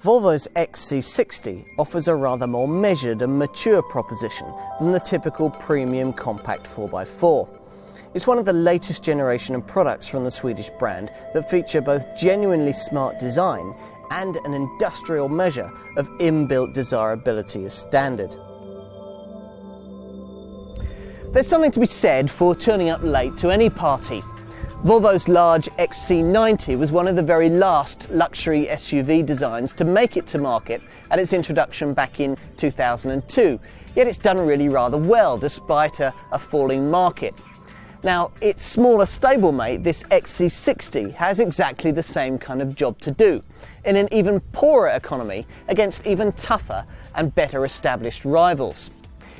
Volvo's XC60 offers a rather more measured and mature proposition than the typical premium compact 4x4. It's one of the latest generation of products from the Swedish brand that feature both genuinely smart design and an industrial measure of inbuilt desirability as standard. There's something to be said for turning up late to any party. Volvo's large XC90 was one of the very last luxury SUV designs to make it to market at its introduction back in 2002, yet it's done really rather well despite a falling market. Now, its smaller stablemate, this XC60, has exactly the same kind of job to do, in an even poorer economy against even tougher and better established rivals.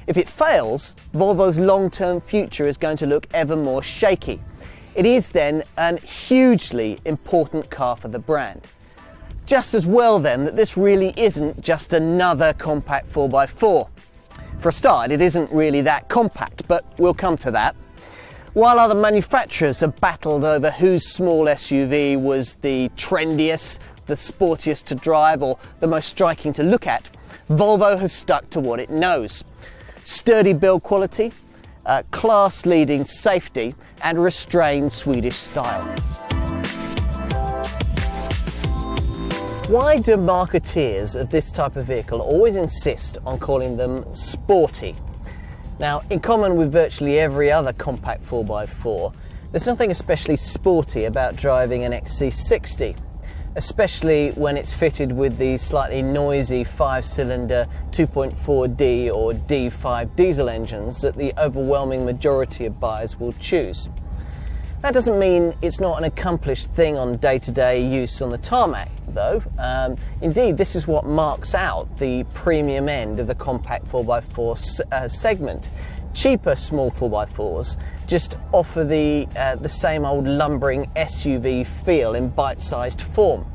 If it fails, Volvo's long-term future is going to look ever more shaky. It is then a hugely important car for the brand. Just as well then that this really isn't just another compact 4x4. For a start, it isn't really that compact, but we'll come to that. While other manufacturers have battled over whose small SUV was the trendiest, the sportiest to drive, or the most striking to look at, Volvo has stuck to what it knows. Sturdy build quality, class-leading safety, and restrained Swedish style. Why do marketeers of this type of vehicle always insist on calling them sporty? Now, in common with virtually every other compact 4x4, there's nothing especially sporty about driving an XC60, especially when it's fitted with the slightly noisy 5-cylinder 2.4D or D5 diesel engines that the overwhelming majority of buyers will choose. That doesn't mean it's not an accomplished thing on day-to-day use on the tarmac, though. Indeed, this is what marks out the premium end of the compact 4x4 segment. Cheaper small 4x4s just offer the same old lumbering SUV feel in bite-sized form.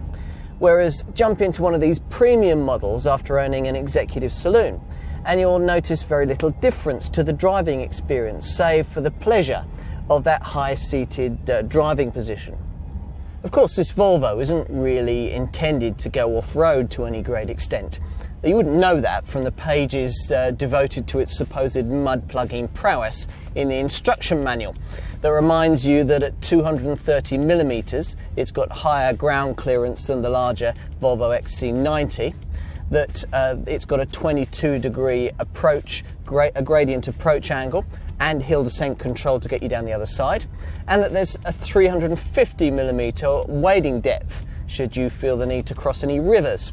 Whereas jump into one of these premium models after owning an executive saloon, and you'll notice very little difference to the driving experience, save for the pleasure of that high-seated driving position. Of course, this Volvo isn't really intended to go off-road to any great extent. You wouldn't know that from the pages devoted to its supposed mud-plugging prowess in the instruction manual that reminds you that at 230mm it's got higher ground clearance than the larger Volvo XC90, that it's got a 22-degree approach, a gradient approach angle and hill descent control to get you down the other side, and that there's a 350mm wading depth should you feel the need to cross any rivers.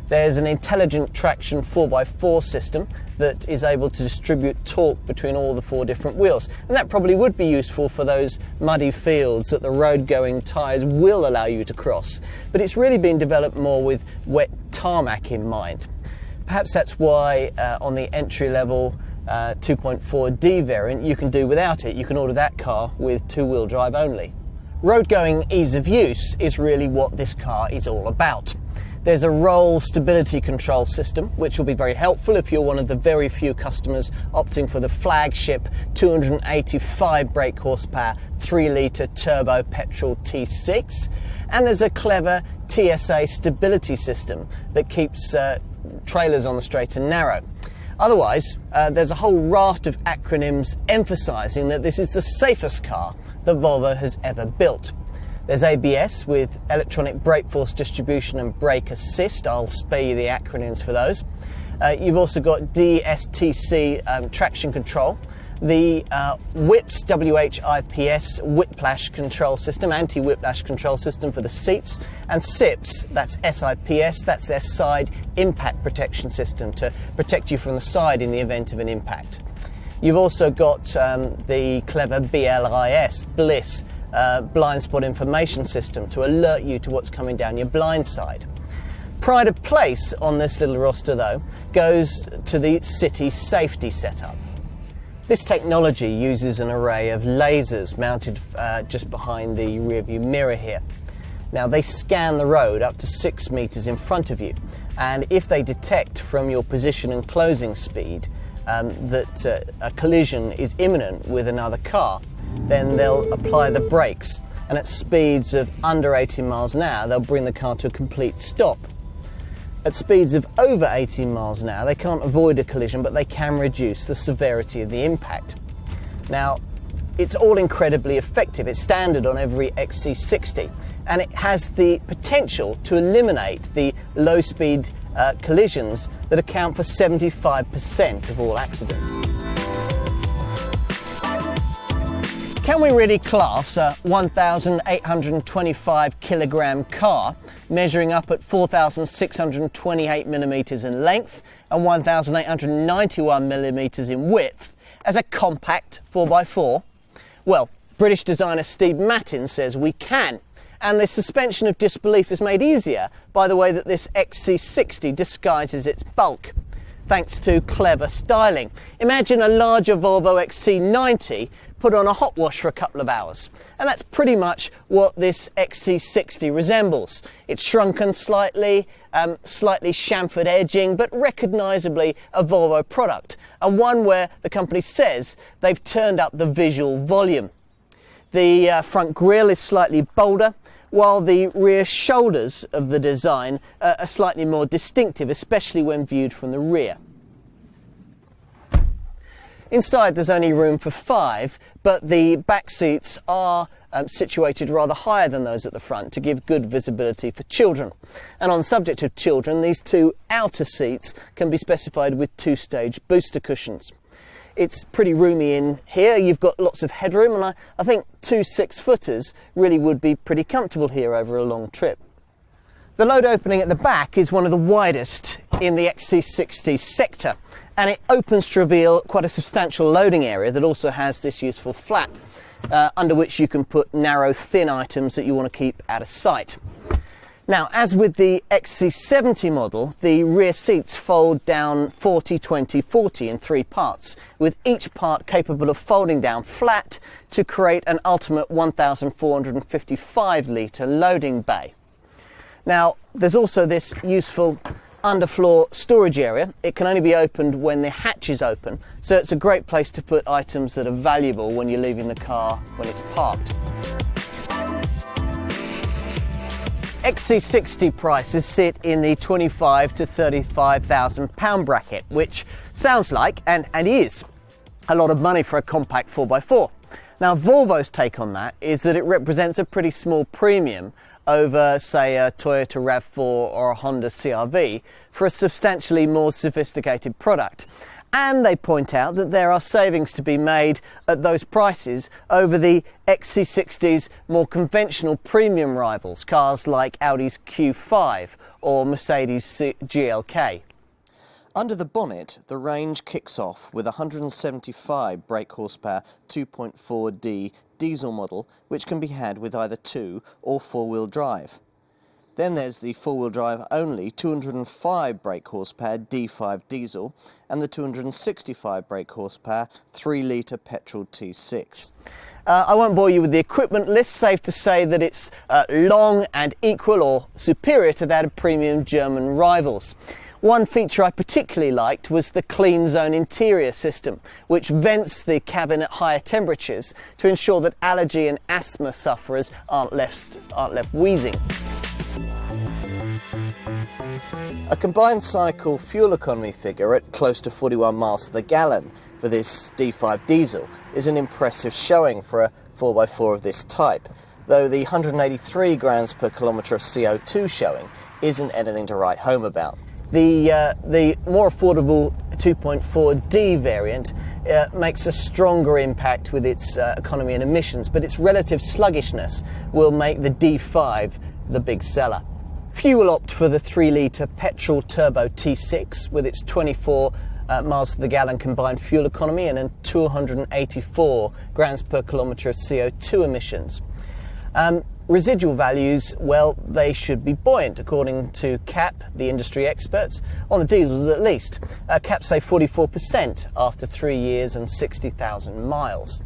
There's an intelligent traction 4x4 system that is able to distribute torque between all the 4 different wheels, and that probably would be useful for those muddy fields that the road-going tyres will allow you to cross, but it's really been developed more with wet tarmac in mind. Perhaps that's why on the entry-level 2.4D variant you can do without it. You can order that car with 2-wheel drive only. Road-going ease of use is really what this car is all about. There's a roll stability control system, which will be very helpful if you're one of the very few customers opting for the flagship 285 brake horsepower 3-litre turbo petrol T6. And there's a clever TSA stability system that keeps trailers on the straight and narrow. Otherwise, there's a whole raft of acronyms emphasising that this is the safest car that Volvo has ever built. There's ABS with electronic brake force distribution and brake assist. I'll spare you the acronyms for those. You've also got DSTC traction control, the WHIPS, WHIPS whiplash control system, anti-whiplash control system for the seats, and SIPS, that's SIPS, that's their side impact protection system to protect you from the side in the event of an impact. You've also got the clever BLIS, BLISS, blind spot information system to alert you to what's coming down your blind side. Pride of place on this little roster, though, goes to the city safety setup. This technology uses an array of lasers mounted just behind the rearview mirror here. Now, they scan the road up to 6 meters in front of you, and if they detect from your position and closing speed that a collision is imminent with another car, then they'll apply the brakes, and at speeds of under 80 miles an hour they'll bring the car to a complete stop. At speeds of over 18 miles an hour, they can't avoid a collision, but they can reduce the severity of the impact. Now, it's all incredibly effective. It's standard on every XC60, and it has the potential to eliminate the low-speed collisions that account for 75% of all accidents. Can we really class a 1,825 kilogram car measuring up at 4,628 millimeters in length and 1,891 millimeters in width as a compact 4x4? Well, British designer Steve Mattin says we can, and the suspension of disbelief is made easier by the way that this XC60 disguises its bulk, thanks to clever styling. Imagine a larger Volvo XC90 put on a hot wash for a couple of hours, and that's pretty much what this XC60 resembles. It's shrunken slightly, slightly chamfered edging, but recognisably a Volvo product, and one where the company says they've turned up the visual volume. The front grille is slightly bolder, while the rear shoulders of the design are slightly more distinctive, especially when viewed from the rear. Inside there's only room for 5, but the back seats are situated rather higher than those at the front to give good visibility for children. And on the subject of children, these 2 outer seats can be specified with 2-stage booster cushions. It's pretty roomy in here. You've got lots of headroom, and I think 2 6-footers really would be pretty comfortable here over a long trip. The load opening at the back is one of the widest in the XC60 sector, and it opens to reveal quite a substantial loading area that also has this useful flap under which you can put narrow, thin items that you want to keep out of sight. Now, as with the XC70 model, the rear seats fold down 40-20-40 in 3 parts, with each part capable of folding down flat to create an ultimate 1,455 litre loading bay. Now, there's also this useful underfloor storage area. It can only be opened when the hatch is open, so it's a great place to put items that are valuable when you're leaving the car when it's parked. XC60 prices sit in the £25,000 to £35,000 bracket, which sounds like, and is, a lot of money for a compact 4x4. Now, Volvo's take on that is that it represents a pretty small premium over, say, a Toyota RAV4 or a Honda CR-V for a substantially more sophisticated product. And they point out that there are savings to be made at those prices over the XC60's more conventional premium rivals, cars like Audi's Q5 or Mercedes GLK. Under the bonnet, the range kicks off with a 175 brake horsepower 2.4D diesel model, which can be had with either 2 or 4-wheel drive. Then there's the 4-wheel drive only 205 brake horsepower D5 diesel and the 265 brake horsepower 3-litre petrol T6. I won't bore you with the equipment list, safe to say that it's long and equal or superior to that of premium German rivals. One feature I particularly liked was the clean zone interior system, which vents the cabin at higher temperatures to ensure that allergy and asthma sufferers aren't left wheezing. A combined cycle fuel economy figure at close to 41 miles to the gallon for this D5 diesel is an impressive showing for a 4x4 of this type, though the 183 grams per kilometre of CO2 showing isn't anything to write home about. The more affordable 2.4D variant makes a stronger impact with its economy and emissions, but its relative sluggishness will make the D5 the big seller. Few will opt for the 3-litre petrol turbo T6 with its 24 miles to the gallon combined fuel economy and 284 grams per kilometre of CO2 emissions. Residual values, well, they should be buoyant according to CAP, the industry experts, on the diesels at least. CAP say 44% after 3 years and 60,000 miles.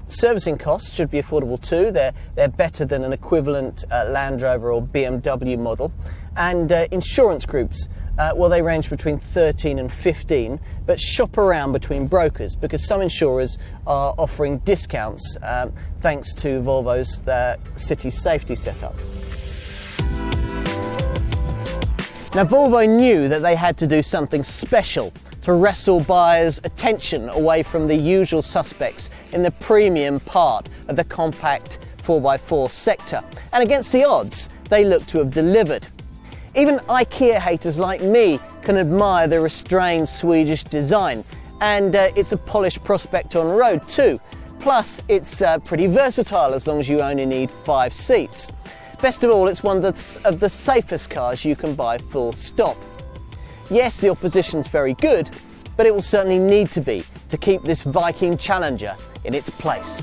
Servicing costs should be affordable too. They're better than an equivalent Land Rover or BMW model. And insurance groups, well, they range between 13 and 15, but shop around between brokers because some insurers are offering discounts thanks to Volvo's city safety setup. Now Volvo knew that they had to do something special to wrestle buyers' attention away from the usual suspects in the premium part of the compact 4x4 sector. And against the odds, they look to have delivered. Even IKEA haters like me can admire the restrained Swedish design, and it's a polished prospect on road too. Plus, it's pretty versatile as long as you only need 5 seats. Best of all, it's one of the safest cars you can buy full stop. Yes, the opposition's very good, but it will certainly need to be to keep this Viking Challenger in its place.